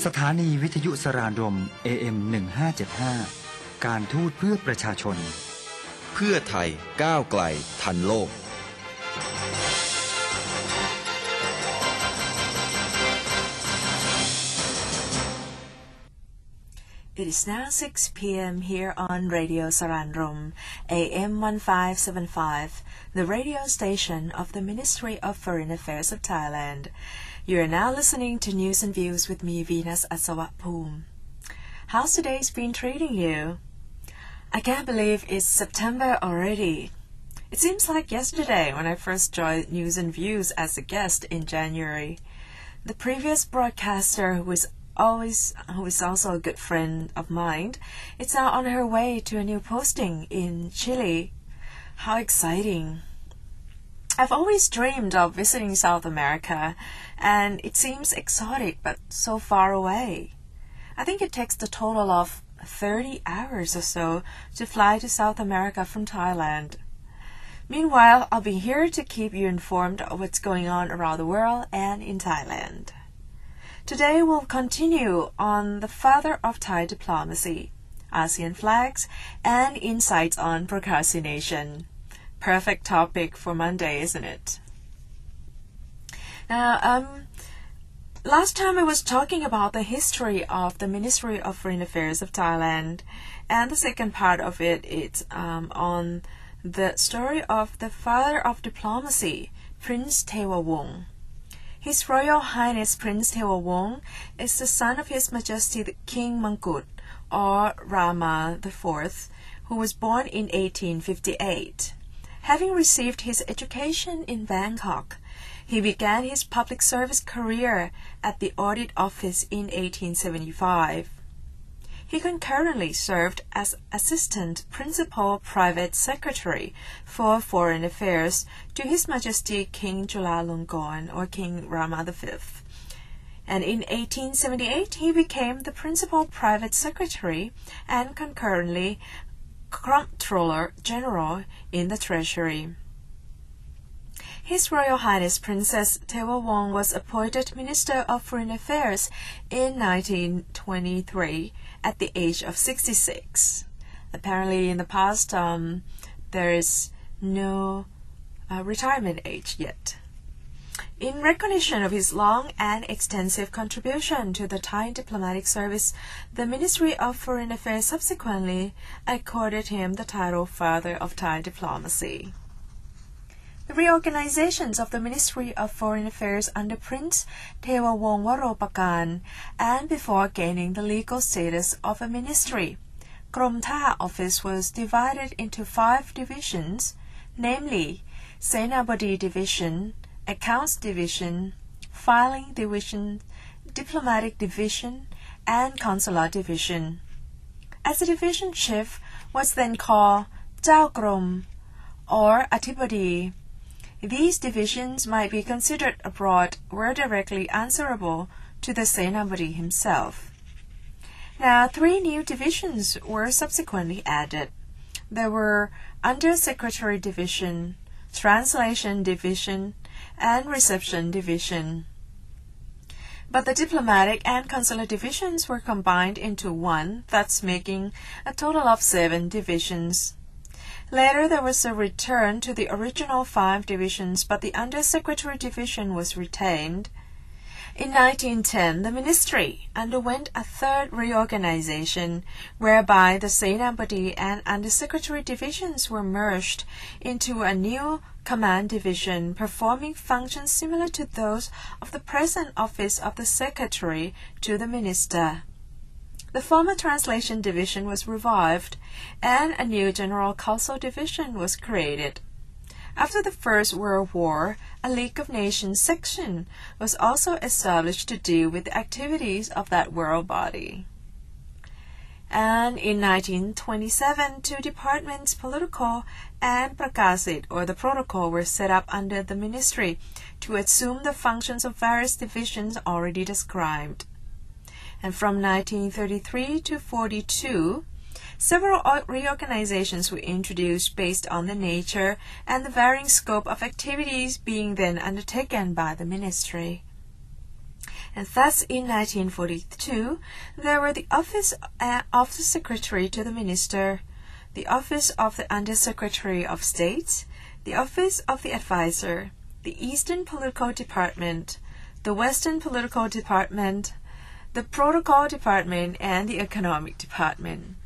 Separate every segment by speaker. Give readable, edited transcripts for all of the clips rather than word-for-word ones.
Speaker 1: สถานีวิทยุสรานรม AM1575 การทูตเพื่อประชาชน
Speaker 2: เพื่อไทยก้าวไกลทันโลก
Speaker 3: It is now 6 p.m. here on Radio Saranrom, AM1575, the radio station of the Ministry of Foreign Affairs of Thailand. You are now listening to News and Views with me, Venus Asawapum. How's today's been treating you? I can't believe it's September already. It seems like yesterday when I first joined News and Views as a guest in January. The previous broadcaster who is also a good friend of mine, is now on her way to a new posting in Chile. How exciting. I've always dreamed of visiting South America, and it seems exotic but so far away. I think it takes a total of 30 hours or so to fly to South America from Thailand. Meanwhile, I'll be here to keep you informed of what's going on around the world and in Thailand. Today we'll continue on the father of Thai diplomacy, ASEAN Flags, and insights on procrastination. Perfect topic for Monday, isn't it? Now, last time I was talking about the history of the Ministry of Foreign Affairs of Thailand, and the second part of it is on the story of the father of diplomacy, Prince Thewawong. His Royal Highness Prince Thewawong is the son of His Majesty the King Mangkut, or Rama IV, who was born in 1858. Having received his education in Bangkok, he began his public service career at the Audit Office in 1875. He concurrently served as Assistant Principal Private Secretary for Foreign Affairs to His Majesty King Chulalongkorn, or King Rama V. And in 1878 he became the Principal Private Secretary and concurrently Comptroller General in the Treasury. His Royal Highness Princess Thewawong was appointed Minister of Foreign Affairs in 1923 at the age of 66. Apparently in the past there is no retirement age yet. In recognition of his long and extensive contribution to the Thai diplomatic service, the Ministry of Foreign Affairs subsequently accorded him the title Father of Thai Diplomacy. The reorganizations of the Ministry of Foreign Affairs under Prince Thewawong Waropakan, and before gaining the legal status of a ministry, Krom Tha Office was divided into 5 divisions, namely Senabadi Division, Accounts Division, Filing Division, Diplomatic Division, and Consular Division. As the division chief was then called Chao Krom, or Athibadi, these divisions might be considered abroad were directly answerable to the Senabadi himself. Now, 3 new divisions were subsequently added. There were Under-Secretary Division, Translation Division, and Reception Division. But the diplomatic and consular divisions were combined into one, thus making a total of 7 divisions. Later, there was a return to the original 5 divisions, but the Under-Secretary Division was retained. In 1910, the ministry underwent a 3rd reorganization, whereby the Senabadi and Under-Secretary Divisions were merged into a new Command Division, performing functions similar to those of the present office of the Secretary to the Minister. The former Translation Division was revived, and a new General Council Division was created. After the First World War, a League of Nations section was also established to deal with the activities of that world body. And in 1927, 2 departments, Political and Prakasit, or the Protocol, were set up under the ministry to assume the functions of various divisions already described. And from 1933 to 42, several reorganizations were introduced based on the nature and the varying scope of activities being then undertaken by the ministry. And thus, in 1942, there were the Office of the Secretary to the Minister, the Office of the Undersecretary of State, the Office of the Advisor, the Eastern Political Department, the Western Political Department, the Protocol Department, and the Economic Department.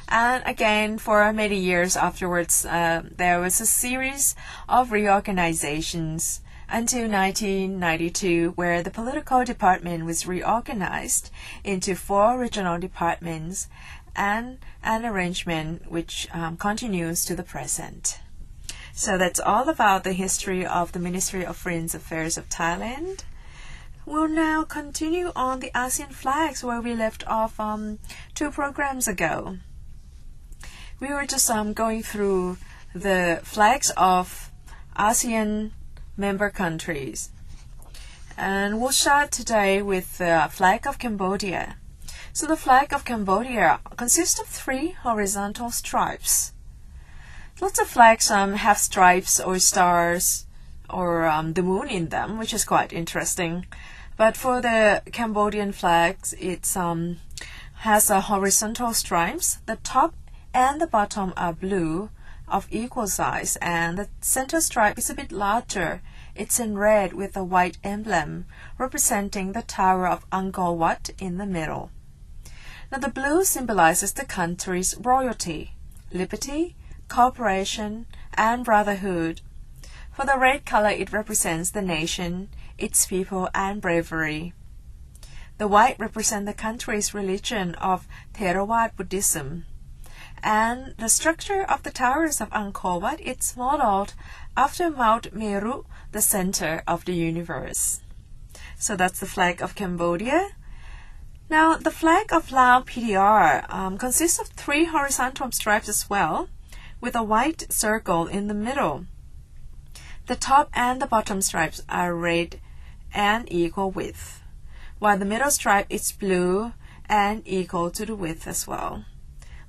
Speaker 3: And again, for many years afterwards, there was a series of reorganizations until 1992, where the political department was reorganized into 4 regional departments and an arrangement which continues to the present. So that's all about the history of the Ministry of Foreign Affairs of Thailand. We'll now continue on the ASEAN Flags where we left off 2 programs ago. We were just going through the flags of ASEAN member countries. And we'll start today with the flag of Cambodia. So the flag of Cambodia consists of 3 horizontal stripes. Lots of flags have stripes or stars or the moon in them, which is quite interesting. But for the Cambodian flags, it has a horizontal stripes. The top and the bottom are blue of equal size, and the center stripe is a bit larger. It's in red with a white emblem representing the Tower of Angkor Wat in the middle. Now the blue symbolizes the country's royalty, liberty, cooperation, and brotherhood. For the red color, it represents the nation, its people, and bravery. The white represents the country's religion of Theravada Buddhism. And the structure of the towers of Angkor Wat is modeled after Mount Meru, the center of the universe. So that's the flag of Cambodia. Now, the flag of Laos PDR consists of 3 horizontal stripes as well, with a white circle in the middle. The top and the bottom stripes are red and equal width, while the middle stripe is blue and equal to the width as well.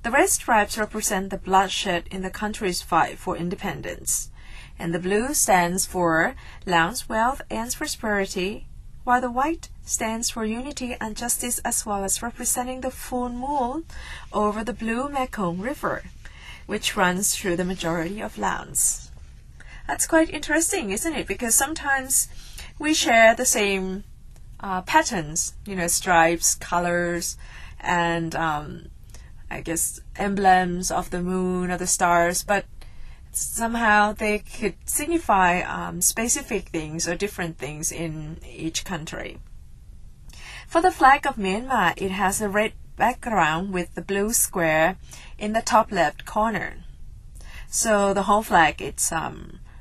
Speaker 3: The red stripes represent the bloodshed in the country's fight for independence, and the blue stands for Laos wealth and prosperity, while the white stands for unity and justice, as well as representing the full moon over the blue Mekong River, which runs through the majority of Laos. That's quite interesting, isn't it? Because sometimes we share the same patterns, stripes, colors, and I guess emblems of the moon or the stars, but somehow they could signify specific things or different things in each country. For the flag of Myanmar, it has a red background with the blue square in the top left corner. So the whole flag, it's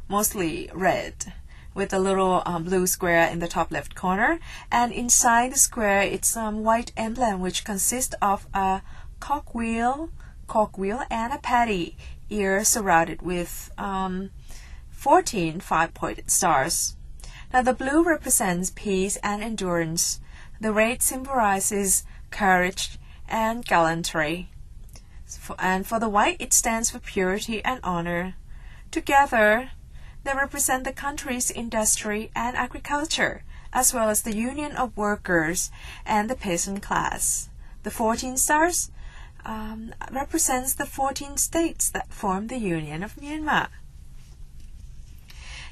Speaker 3: mostly red with a little blue square in the top left corner, and inside the square it's white emblem which consists of a cogwheel and a paddy ear surrounded with 14 5-pointed stars. Now the blue represents peace and endurance. The red symbolizes courage and gallantry. And for the white, it stands for purity and honor. Together, they represent the country's industry and agriculture, as well as the union of workers and the peasant class. The 14 stars represents the 14 states that form the Union of Myanmar.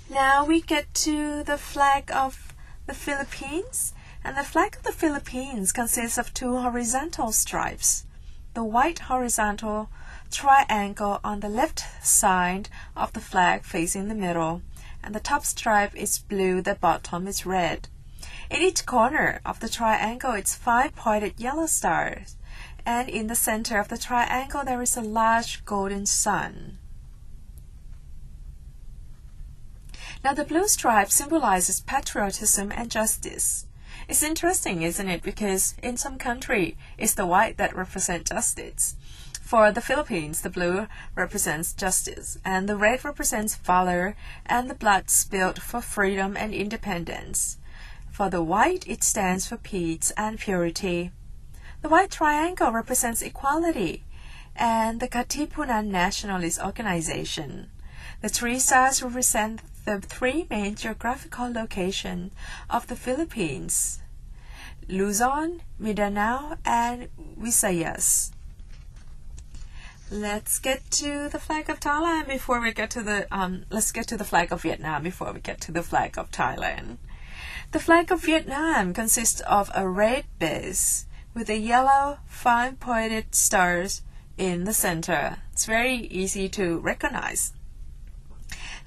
Speaker 3: Now we get to the flag of the Philippines, and the flag of the Philippines consists of 2 horizontal stripes. The white horizontal triangle on the left side of the flag facing the middle, and the top stripe is blue, the bottom is red. In each corner of the triangle, it's 5-pointed yellow stars, and in the center of the triangle there is a large golden sun. Now the blue stripe symbolizes patriotism and justice. It's interesting, isn't it? Because in some country, it's the white that represents justice. For the Philippines, the blue represents justice, and the red represents valor and the blood spilled for freedom and independence. For the white, it stands for peace and purity. The white triangle represents equality and the Katipunan Nationalist Organization. The 3 stars represent the 3 main geographical locations of the Philippines. Luzon, Mindanao, and Visayas. Let's get to the flag of Thailand before we get to the let's get to the flag of Vietnam before we get to the flag of Thailand. The flag of Vietnam consists of a red base with a yellow fine-pointed stars in the center. It's very easy to recognize.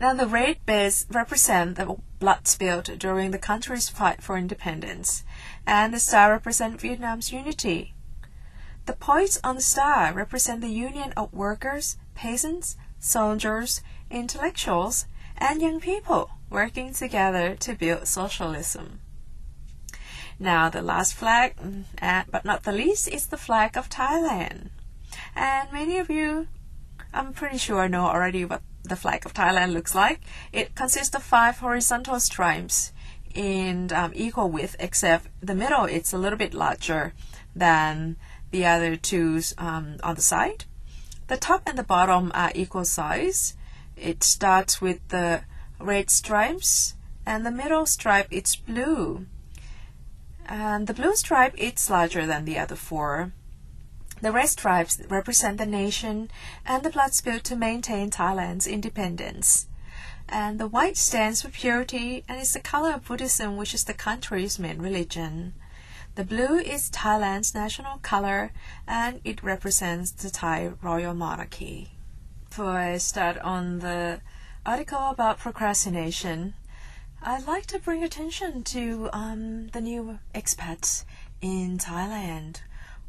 Speaker 3: Now the red base represents the blood spilled during the country's fight for independence, and the star represents Vietnam's unity. The points on the star represent the union of workers, peasants, soldiers, intellectuals, and young people working together to build socialism. Now the last flag, but not the least, is the flag of Thailand. And many of you, I'm pretty sure, know already what the flag of Thailand looks like. It consists of 5 horizontal stripes in equal width, except the middle it's a little bit larger than the other two on the side. The top and the bottom are equal size. It starts with the red stripes, and the middle stripe it's blue. And the blue stripe it's larger than the other 4. The red stripes represent the nation and the blood spilled to maintain Thailand's independence. And the white stands for purity and is the color of Buddhism, which is the country's main religion. The blue is Thailand's national color, and it represents the Thai royal monarchy. Before I start on the article about procrastination, I'd like to bring attention to the new expats in Thailand,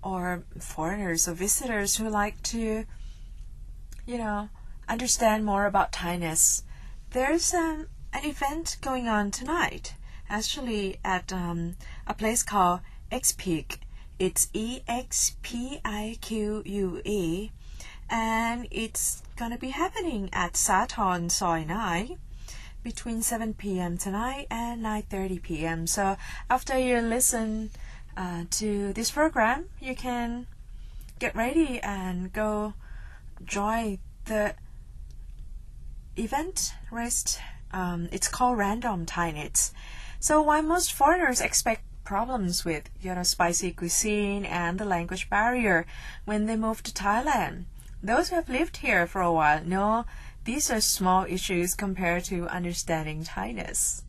Speaker 3: or foreigners or visitors who like to, understand more about Thainess. There's an event going on tonight, actually at a place called Xpique. It's EXPIQUE, and it's gonna be happening at Sathon Soi 9 between 7 p.m. tonight and 9:30 p.m. So after you listen to this program, you can get ready and go join the event. It's called Random Thainess. So while most foreigners expect problems with spicy cuisine and the language barrier when they move to Thailand, those who have lived here for a while know these are small issues compared to understanding Thainess.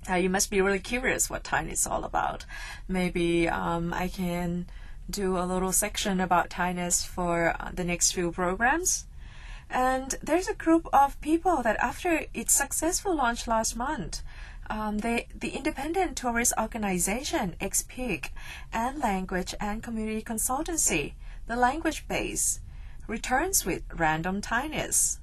Speaker 3: You must be really curious what Thai is all about. Maybe I can do a little section about Thainess for the next few programs. And there's a group of people that after its successful launch last month, the independent tourist organization Xpique and language and community consultancy, the language base, returns with Random Thainess.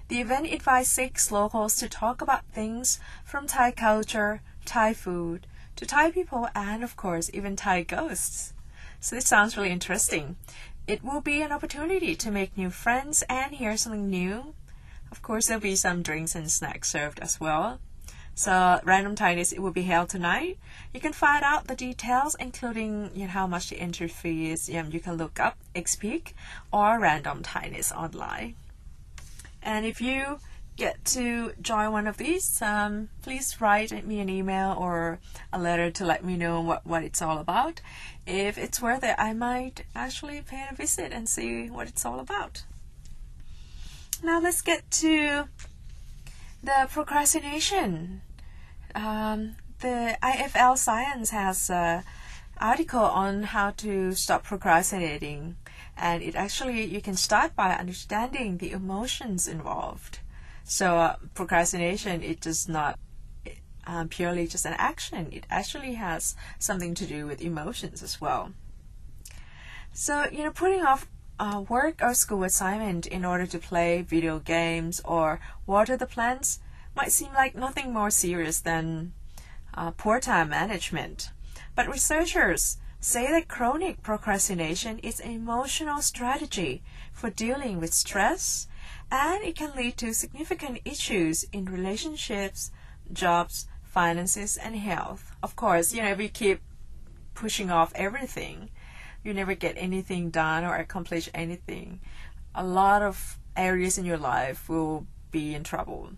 Speaker 3: The event invites 6 locals to talk about things from Thai culture, Thai food, to Thai people, and of course even Thai ghosts. So this sounds really interesting. It will be an opportunity to make new friends and hear something new. Of course, there'll be some drinks and snacks served as well. So Random Thainess, it will be held tonight. You can find out the details, including how much the entry fee is. You can look up Xpique or Random Thainess online. And if you get to join one of these, please write me an email or a letter to let me know what it's all about. If it's worth it, I might actually pay a visit and see what it's all about. Now let's get to the procrastination. The IFL Science has an article on how to stop procrastinating. And you can start by understanding the emotions involved. So procrastination, it does not purely just an action. It actually has something to do with emotions as well. So, putting off work or school assignment in order to play video games or water the plants might seem like nothing more serious than poor time management. But researchers say that chronic procrastination is an emotional strategy for dealing with stress, and it can lead to significant issues in relationships, jobs, finances, and health. Of course, if you keep pushing off everything, you never get anything done or accomplish anything. A lot of areas in your life will be in trouble.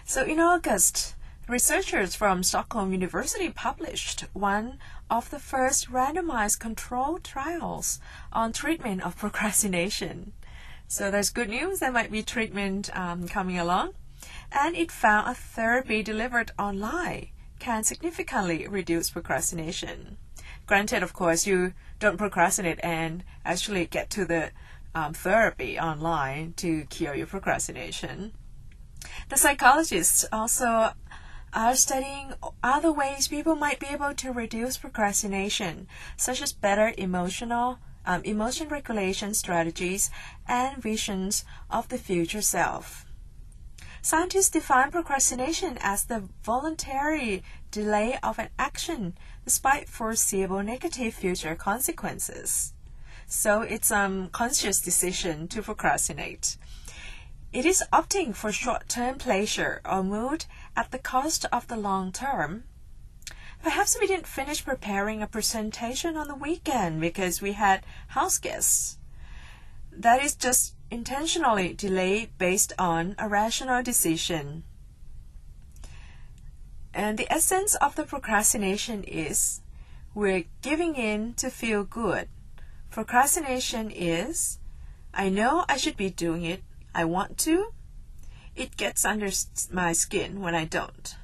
Speaker 3: So in August, Researchers from Stockholm University published one of the first randomized controlled trials on treatment of procrastination. So there's good news. There might be treatment coming along. And it found a therapy delivered online can significantly reduce procrastination. Granted, of course, you don't procrastinate and actually get to the therapy online to cure your procrastination. The psychologists also are studying other ways people might be able to reduce procrastination, such as better emotion regulation strategies and visions of the future self. Scientists define procrastination as the voluntary delay of an action despite foreseeable negative future consequences. So it's a conscious decision to procrastinate. It is opting for short-term pleasure or mood at the cost of the long term. Perhaps we didn't finish preparing a presentation on the weekend because we had house guests. That is just intentionally delayed based on a rational decision. And the essence of the procrastination is we're giving in to feel good. Procrastination is, I know I should be doing it, I want to, it gets under my skin when I don't.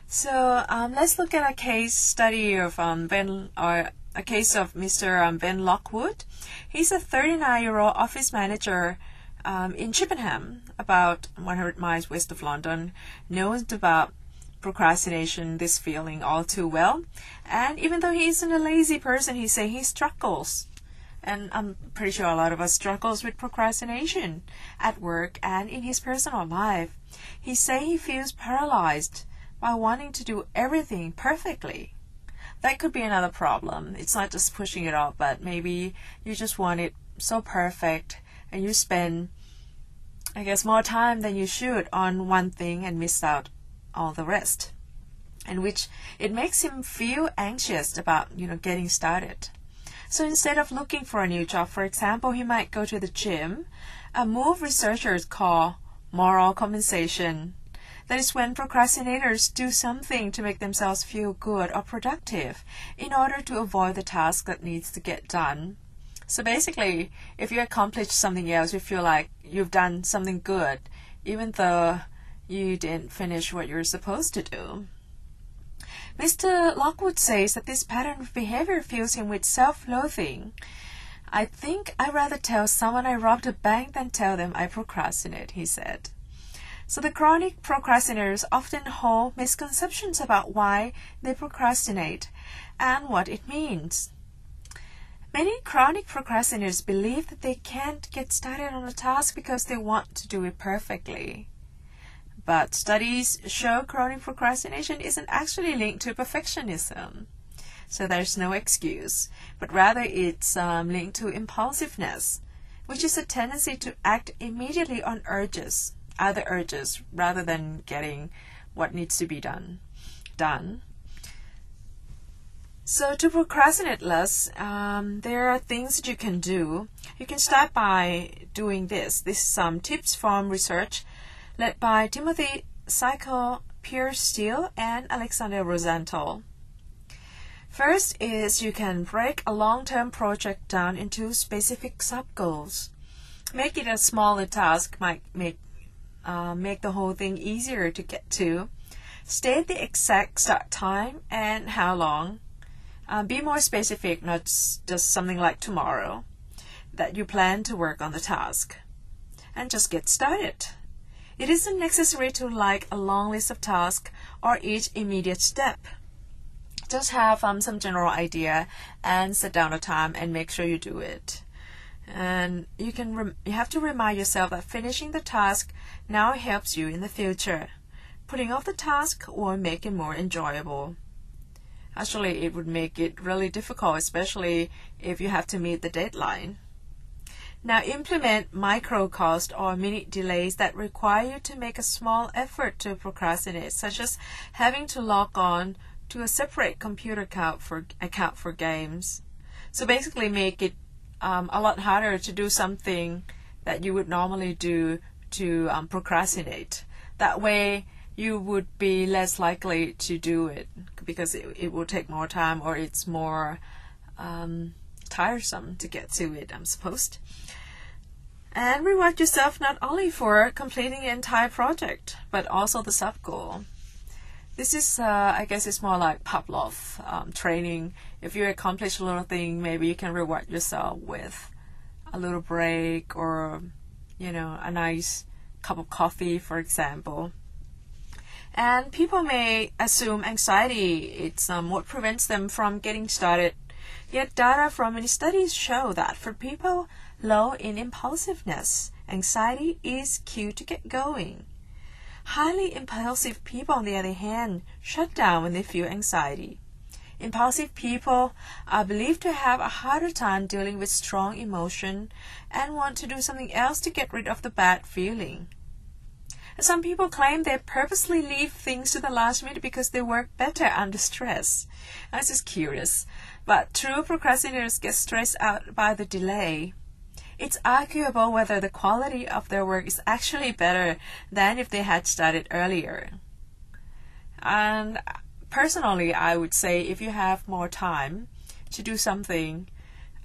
Speaker 3: So let's look at a case study of a case of Mr. Ben Lockwood. He's a 39-year-old office manager in Chippenham, about 100 miles west of London, knows about procrastination, this feeling all too well. And even though he isn't a lazy person, he says he struggles. And I'm pretty sure a lot of us struggles with procrastination at work and in his personal life. He says he feels paralyzed by wanting to do everything perfectly. That could be another problem. It's not just pushing it off, but maybe you just want it so perfect and you spend, I guess, more time than you should on one thing and miss out all the rest. And which it makes him feel anxious about, getting started. So instead of looking for a new job, for example, he might go to the gym, a move researchers call moral compensation. That is when procrastinators do something to make themselves feel good or productive in order to avoid the task that needs to get done. So basically, if you accomplish something else, you feel like you've done something good, even though you didn't finish what you're supposed to do. Mr. Lockwood says that this pattern of behavior fills him with self-loathing. I think I'd rather tell someone I robbed a bank than tell them I procrastinate, he said. So the chronic procrastinators often hold misconceptions about why they procrastinate and what it means. Many chronic procrastinators believe that they can't get started on a task because they want to do it perfectly. But studies show chronic procrastination isn't actually linked to perfectionism. So there's no excuse, but rather it's linked to impulsiveness, which is a tendency to act immediately on other urges, rather than getting what needs to be done. So to procrastinate less, there are things that you can do. You can start by doing this. This is some tips from research led by Timothy Cycle, Pierre Steele, and Alexander Rosenthal. First is you can break a long-term project down into specific sub-goals. Make it a smaller task might make the whole thing easier to get to. State the exact start time and how long. Be more specific, not just something like tomorrow, that you plan to work on the task. And just get started. It isn't necessary to like a long list of tasks or each immediate step. Just have some general idea and set down a time and make sure you do it. And you have to remind yourself that finishing the task now helps you in the future. Putting off the task will make it more enjoyable. Actually, it would make it really difficult, especially if you have to meet the deadline. Now implement micro-cost or mini delays that require you to make a small effort to procrastinate, such as having to log on to a separate computer account for games. So basically make it a lot harder to do something that you would normally do to procrastinate. That way you would be less likely to do it because it will take more time or it's more tiresome to get to it, I'm supposed. And reward yourself not only for completing the entire project, but also the sub-goal. This is, I guess it's more like Pavlov training. If you accomplish a little thing, maybe you can reward yourself with a little break or, a nice cup of coffee, for example. And people may assume anxiety, it's what prevents them from getting started. Yet data from many studies show that for people low in impulsiveness, anxiety is key to get going. Highly impulsive people, on the other hand, shut down when they feel anxiety. Impulsive people are believed to have a harder time dealing with strong emotion and want to do something else to get rid of the bad feeling. Some people claim they purposely leave things to the last minute because they work better under stress. This is curious, but true procrastinators get stressed out by the delay. It's arguable whether the quality of their work is actually better than if they had started earlier. And personally, I would say if you have more time to do something,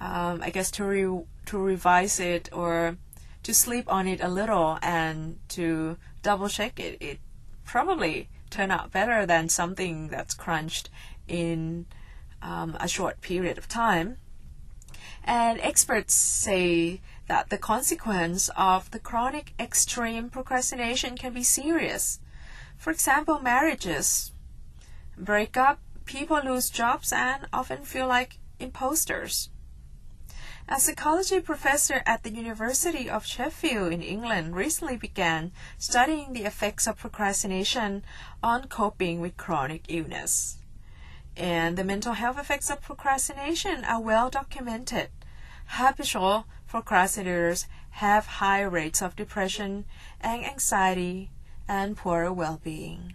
Speaker 3: I guess to revise it or to sleep on it a little and to double check it, it probably turn out better than something that's crunched in a short period of time. And experts say that the consequence of the chronic extreme procrastination can be serious. For example, marriages break up, people lose jobs, and often feel like imposters. A psychology professor at the University of Sheffield in England recently began studying the effects of procrastination on coping with chronic illness. And the mental health effects of procrastination are well documented. Habitual procrastinators have high rates of depression and anxiety and poorer well-being.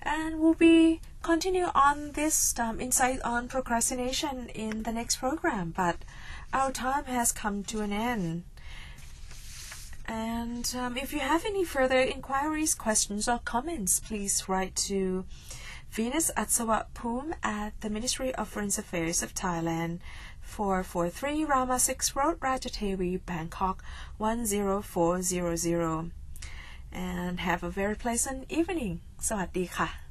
Speaker 3: And we'll be continue on this insight on procrastination in the next program, but our time has come to an end. And if you have any further inquiries, questions, or comments, please write to Venus Atsawatpum at the Ministry of Foreign Affairs of Thailand, 443 Rama 6 Road, Rajatevi, Bangkok 10400. And have a very pleasant evening. สวัสดีค่ะ